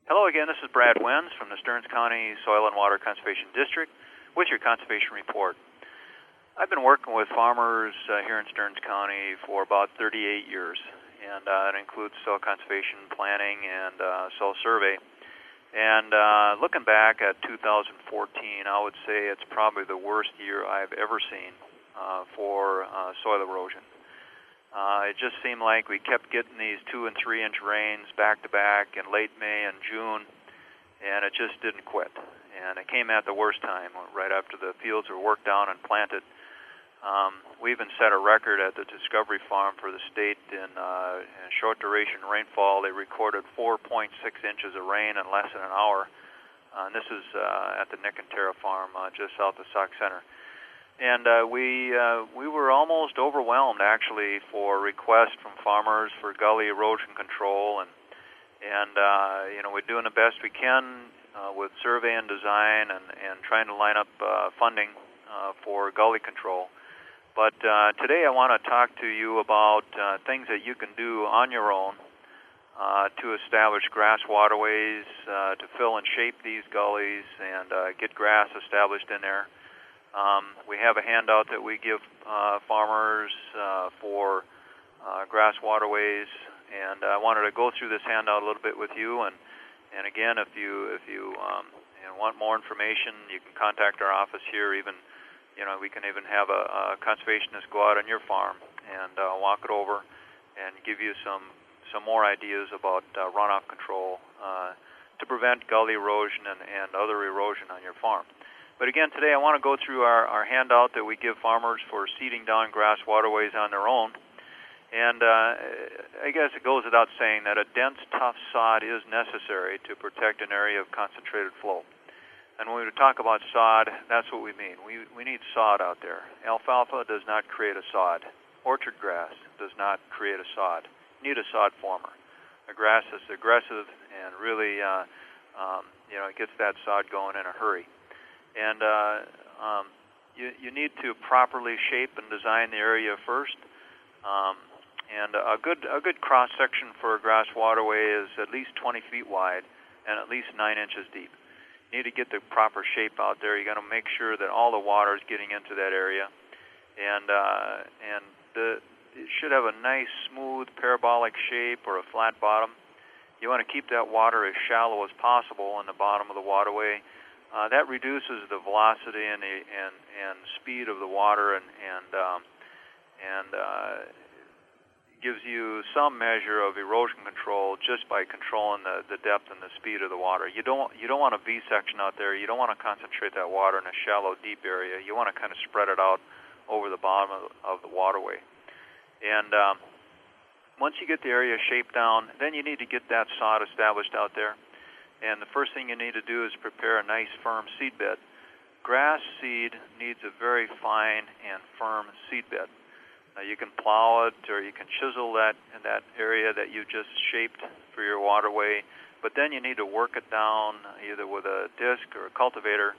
Hello again, this is Brad Wenz from the Stearns County Soil and Water Conservation District with your conservation report. I've been working with farmers here in Stearns County for about 38 years, and it includes soil conservation planning and soil survey. And looking back at 2014, I would say it's probably the worst year I've ever seen for soil erosion. It just seemed like we kept getting these 2- and 3-inch rains back to back in late May and June, and it just didn't quit. And it came at the worst time, right after the fields were worked down and planted. We even set a record at the Discovery Farm for the state in short duration rainfall. They recorded 4.6 inches of rain in less than an hour. And this is at the Nick and Tara Farm just south of Sauk Center. And we were almost overwhelmed, actually, for requests from farmers for gully erosion control, and we're doing the best we can with survey and design and trying to line up funding for gully control. But today I want to talk to you about things that you can do on your own to establish grass waterways, to fill and shape these gullies and get grass established in there. We have a handout that we give farmers for grass waterways, and I wanted to go through this handout a little bit with you. And again, if you want more information, you can contact our office here. Even we can even have a conservationist go out on your farm and walk it over and give you some more ideas about runoff control to prevent gully erosion and other erosion on your farm. But again, today I want to go through our handout that we give farmers for seeding down grass waterways on their own. And I guess it goes without saying that a dense, tough sod is necessary to protect an area of concentrated flow. And when we talk about sod, that's what we mean. We need sod out there. Alfalfa does not create a sod. Orchard grass does not create a sod. You need a sod former. A grass that's aggressive and really, it gets that sod going in a hurry. And you need to properly shape and design the area first. And a good cross section for a grass waterway is at least 20 feet wide and at least 9 inches deep. You need to get the proper shape out there. You got to make sure that all the water is getting into that area, and it should have a nice, smooth, parabolic shape or a flat bottom. You want to keep that water as shallow as possible in the bottom of the waterway. That reduces the velocity and speed of the water and gives you some measure of erosion control just by controlling the depth and the speed of the water. You don't want a V section out there. You don't want to concentrate that water in a shallow, deep area. You want to kind of spread it out over the bottom of the waterway. And once you get the area shaped down, then you need to get that sod established out there. And the first thing you need to do is prepare a nice firm seed bed. Grass seed needs a very fine and firm seed bed. You can plow it or you can chisel that in that area that you just shaped for your waterway, but then you need to work it down either with a disc or a cultivator.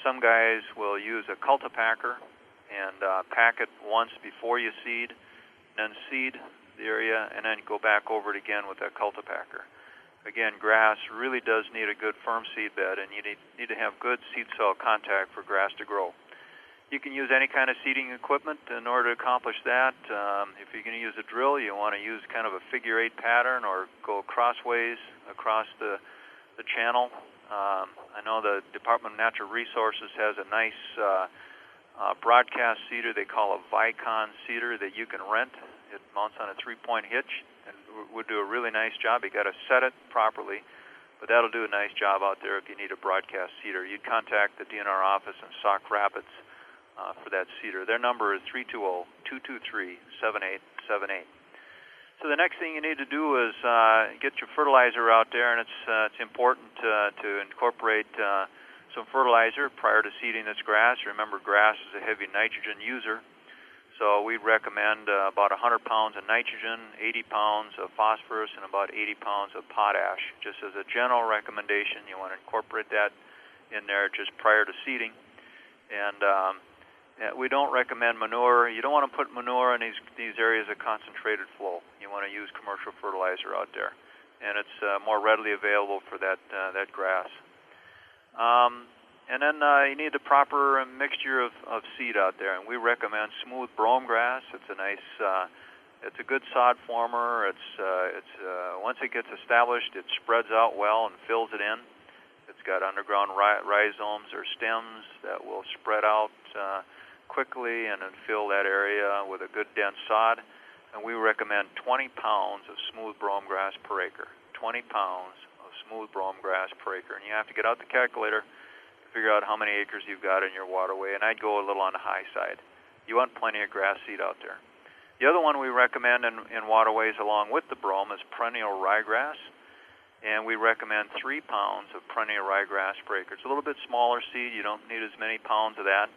Some guys will use a cultipacker and pack it once before you seed, then seed the area, and then go back over it again with that cultipacker. Again, grass really does need a good firm seed bed, and you need to have good seed-soil contact for grass to grow. You can use any kind of seeding equipment in order to accomplish that. If you're going to use a drill, you want to use kind of a figure-8 pattern or go crossways across the channel. I know the Department of Natural Resources has a nice broadcast seeder they call a Vicon seeder that you can rent. It mounts on a 3-point hitch and would do a really nice job. You got to set it properly, but that'll do a nice job out there if you need a broadcast seeder. You'd contact the DNR office in Sauk Rapids for that seeder. Their number is 320-223-7878. So the next thing you need to do is get your fertilizer out there, and it's important to incorporate some fertilizer prior to seeding this grass. Remember, grass is a heavy nitrogen user. So we'd recommend about 100 pounds of nitrogen, 80 pounds of phosphorus, and about 80 pounds of potash. Just as a general recommendation, you want to incorporate that in there just prior to seeding. And we don't recommend manure. You don't want to put manure in these areas of concentrated flow. You want to use commercial fertilizer out there. and it's more readily available for that grass. And then you need the proper mixture of seed out there, and we recommend smooth brome grass. It's a nice, it's a good sod former. Once it gets established, it spreads out well and fills it in. It's got underground rhizomes or stems that will spread out quickly and then fill that area with a good dense sod. And we recommend 20 pounds of smooth brome grass per acre. 20 pounds of smooth brome grass per acre. And you have to get out the calculator, figure out how many acres you've got in your waterway, and I'd go a little on the high side. You want plenty of grass seed out there. The other one we recommend in waterways along with the brome is perennial ryegrass, and we recommend 3 pounds of perennial ryegrass per acre. It's a little bit smaller seed. You don't need as many pounds of that.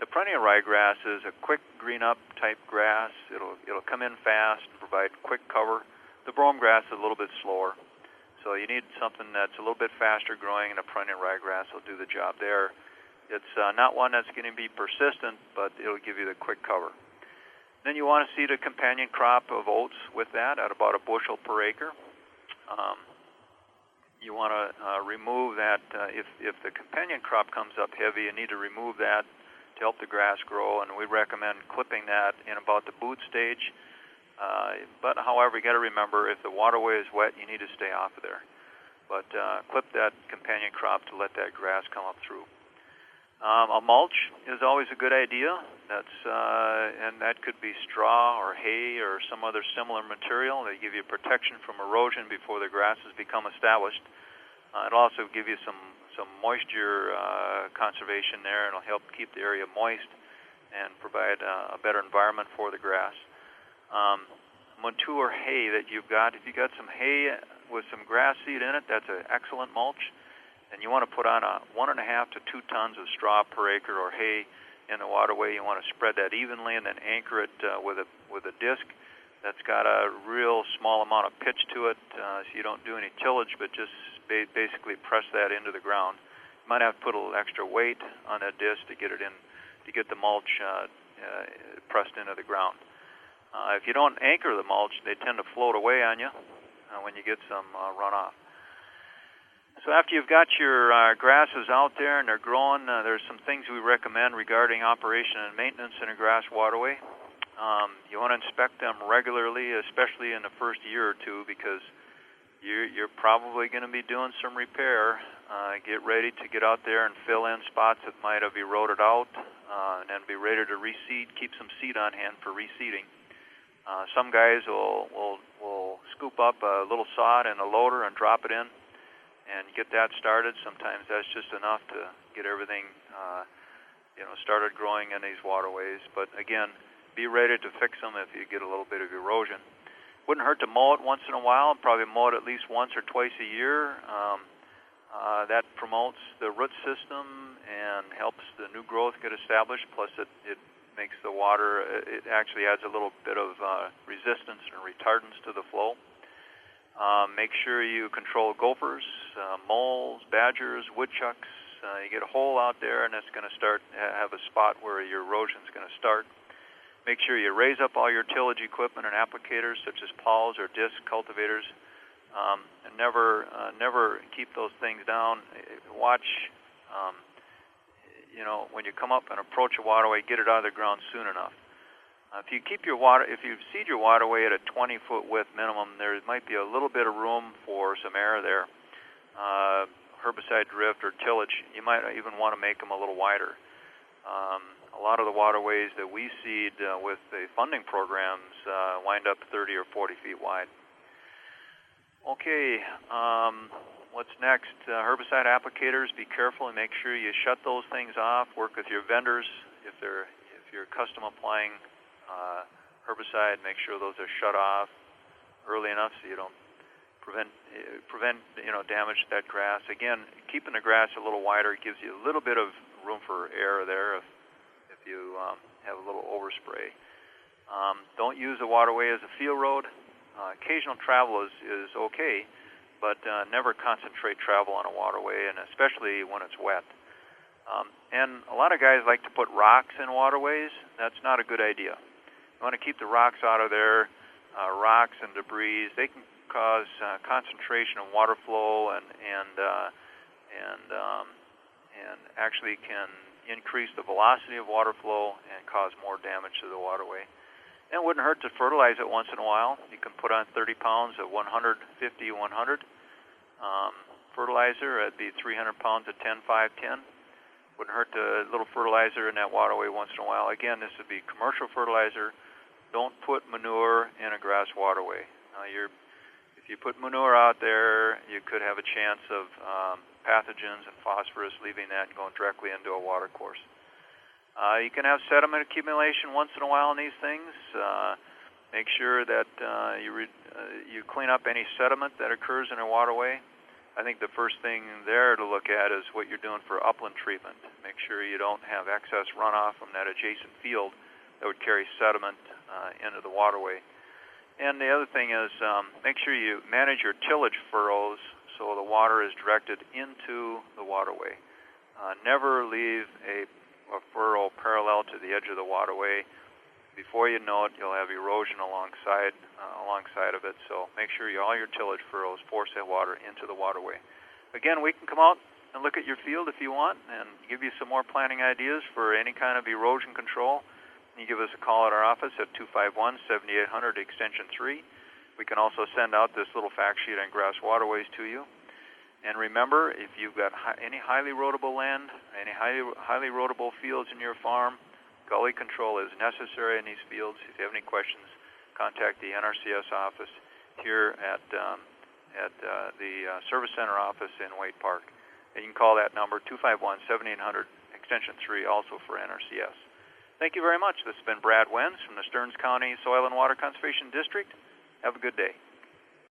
The perennial ryegrass is a quick green up type grass. It'll come in fast and provide quick cover. The brome grass is a little bit slower. So you need something that's a little bit faster growing, and a perennial ryegrass will do the job there. It's not one that's going to be persistent, but it'll give you the quick cover. Then you want to seed a companion crop of oats with that at about a bushel per acre. You want to remove that. If the companion crop comes up heavy, you need to remove that to help the grass grow, and we recommend clipping that in about the boot stage. But however, you got to remember, if the waterway is wet, you need to stay off of there. But clip that companion crop to let that grass come up through. A mulch is always a good idea. And that could be straw or hay or some other similar material. They give you protection from erosion before the grasses become established. It'll also give you some moisture conservation there, and it'll help keep the area moist and provide a better environment for the grass. Mature hay that you've got, if you got some hay with some grass seed in it, that's an excellent mulch. And you want to put on 1.5 to 2 tons of straw per acre or hay in the waterway. You want to spread that evenly and then anchor it with a disc that's got a real small amount of pitch to it, so you don't do any tillage, but just basically press that into the ground. You might have to put a little extra weight on that disc to get it in, to get the mulch pressed into the ground. If you don't anchor the mulch, they tend to float away on you when you get some runoff. So after you've got your grasses out there and they're growing, there's some things we recommend regarding operation and maintenance in a grass waterway. You want to inspect them regularly, especially in the first year or two, because you're probably going to be doing some repair. Get ready to get out there and fill in spots that might have eroded out, and then be ready to reseed. Keep some seed on hand for reseeding. Some guys will scoop up a little sod in a loader and drop it in and get that started. Sometimes that's just enough to get everything started growing in these waterways. But again, be ready to fix them if you get a little bit of erosion. Wouldn't hurt to mow it once in a while, probably mow it at least once or twice a year. That promotes the root system and helps the new growth get established, plus it makes the water, it actually adds a little bit of resistance and retardance to the flow. Make sure you control gophers, moles, badgers, woodchucks. You get a hole out there, and it's going to have a spot where your erosion is going to start. Make sure you raise up all your tillage equipment and applicators, such as plows or disc cultivators, and never keep those things down. Watch, when you come up and approach a waterway, get it out of the ground soon enough. If you seed your waterway at a 20-foot width minimum, there might be a little bit of room for some air there, herbicide drift or tillage. You might even want to make them a little wider. A lot of the waterways that we seed with the funding programs wind up 30 or 40 feet wide. Okay, what's next? Herbicide applicators, be careful and make sure you shut those things off. Work with your vendors. If you're custom applying herbicide, make sure those are shut off early enough so you don't prevent damage to that grass. Again, keeping the grass a little wider gives you a little bit of room for air there if you have a little overspray. Don't use the waterway as a field road. Occasional travel is okay, but never concentrate travel on a waterway, and especially when it's wet. And a lot of guys like to put rocks in waterways. That's not a good idea. You want to keep the rocks out of there. Rocks and debris, they can cause concentration of water flow and actually can increase the velocity of water flow and cause more damage to the waterway. And it wouldn't hurt to fertilize it once in a while. You can put on 30 pounds of 100, 50, 100 fertilizer. It'd be 300 pounds of 10, 5, 10. Wouldn't hurt to a little fertilizer in that waterway once in a while. Again, this would be commercial fertilizer. Don't put manure in a grass waterway. If you put manure out there, you could have a chance of pathogens and phosphorus leaving that and going directly into a water course. You can have sediment accumulation once in a while in these things. Make sure that you clean up any sediment that occurs in a waterway. I think the first thing there to look at is what you're doing for upland treatment. Make sure you don't have excess runoff from that adjacent field that would carry sediment into the waterway. And the other thing is make sure you manage your tillage furrows so the water is directed into the waterway. Never leave a furrow parallel to the edge of the waterway. Before you know it, you'll have erosion alongside of it. So make sure all your tillage furrows force that water into the waterway. Again, we can come out and look at your field if you want and give you some more planting ideas for any kind of erosion control. You give us a call at our office at 251-7800 extension 3. We can also send out this little fact sheet on grass waterways to you. And remember, if you've got any highly erodible land, any highly erodible fields in your farm, gully control is necessary in these fields. If you have any questions, contact the NRCS office here at the Service Center office in Wade Park. And you can call that number, 251-7800 extension 3, also for NRCS. Thank you very much. This has been Brad Wenz from the Stearns County Soil and Water Conservation District. Have a good day.